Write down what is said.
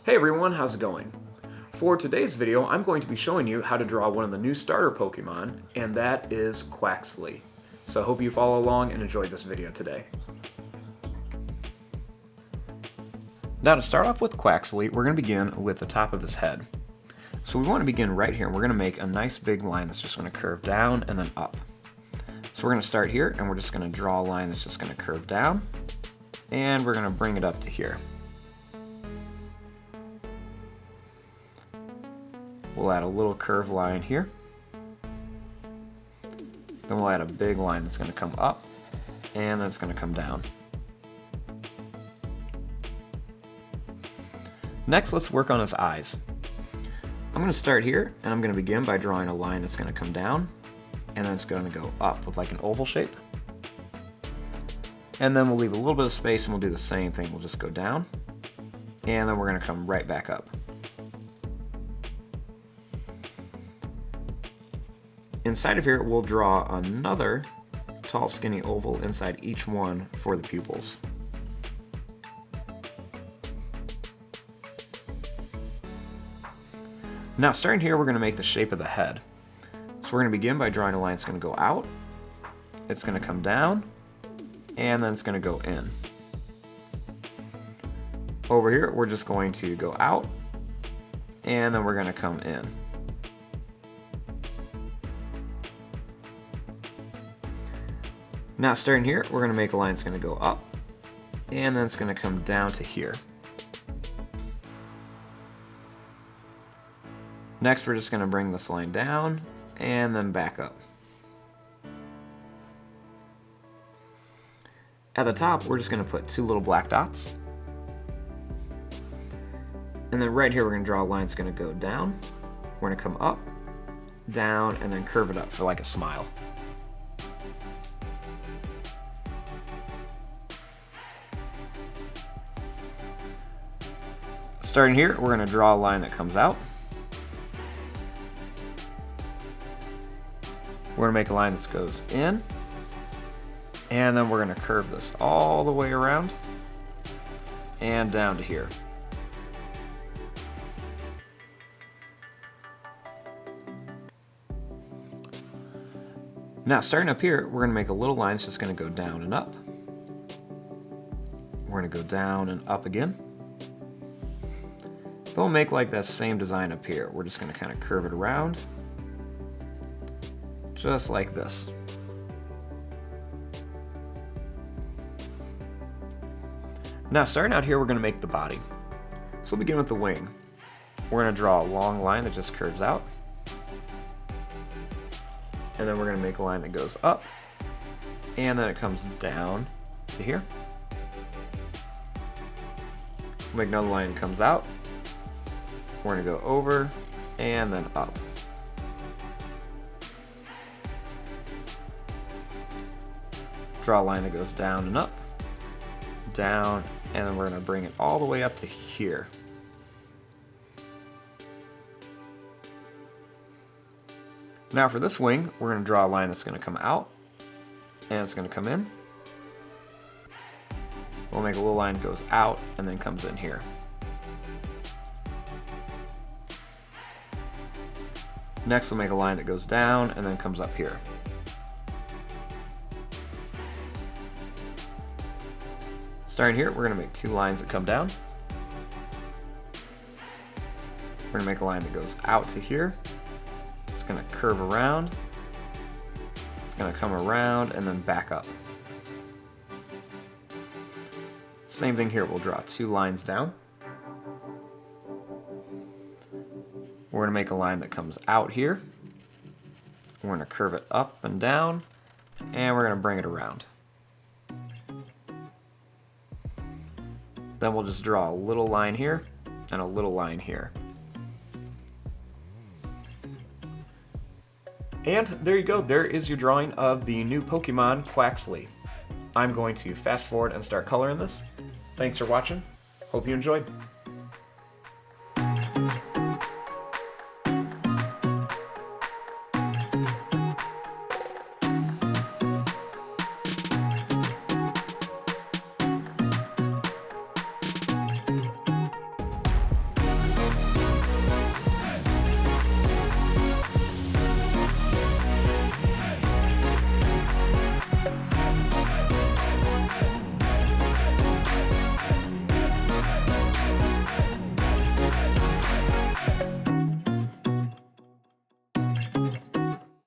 Hey everyone, how's it going? For today's video, I'm going to be showing you how to draw one of the new starter Pokemon, and that is Quaxley. So I hope you follow along and enjoy this video today. Now to start off with Quaxley, we're going to begin with the top of his head. So we want to begin right here, and we're going to make a nice big line that's just going to curve down and then up. So we're going to start here, and we're just going to draw a line that's just going to curve down, and we're going to bring it up to here. We'll add a little curved line here. Then we'll add a big line that's going to come up, and then it's going to come down. Next, let's work on his eyes. I'm going to start here, and I'm going to begin by drawing a line that's going to come down, and then it's going to go up with like an oval shape. And then we'll leave a little bit of space, and we'll do the same thing. We'll just go down, and then we're going to come right back up. Inside of here, we'll draw another tall, skinny oval inside each one for the pupils. Now, starting here, we're going to make the shape of the head. So we're going to begin by drawing a line that's going to go out, it's going to come down, and then it's going to go in. Over here, we're just going to go out, and then we're going to come in. Now starting here, we're going to make a line that's going to go up, and then it's going to come down to here. Next, we're just going to bring this line down, and then back up. At the top, we're just going to put two little black dots. And then right here, we're going to draw a line that's going to go down. We're going to come up, down, and then curve it up for like a smile. Starting here, we're going to draw a line that comes out. We're going to make a line that goes in. And then we're going to curve this all the way around and down to here. Now, starting up here, we're going to make a little line that's just going to go down and up. We're going to go down and up again. Then we'll make like that same design up here. We're just going to kind of curve it around, just like this. Now, starting out here, we're going to make the body. So we'll begin with the wing. We're going to draw a long line that just curves out. And then we're going to make a line that goes up, and then it comes down to here. We'll make another line that comes out. We're going to go over and then up. Draw a line that goes down and up, down, and then we're going to bring it all the way up to here. Now for this wing, we're going to draw a line that's going to come out, and it's going to come in. We'll make a little line that goes out and then comes in here. Next, we'll make a line that goes down and then comes up here. Starting here, we're going to make two lines that come down. We're going to make a line that goes out to here. It's going to curve around. It's going to come around and then back up. Same thing here, we'll draw two lines down. We're going to make a line that comes out here. We're going to curve it up and down, and we're going to bring it around. Then we'll just draw a little line here and a little line here. And there you go, there is your drawing of the new Pokemon Quaxley. I'm going to fast forward and start coloring this. Thanks for watching. Hope you enjoyed.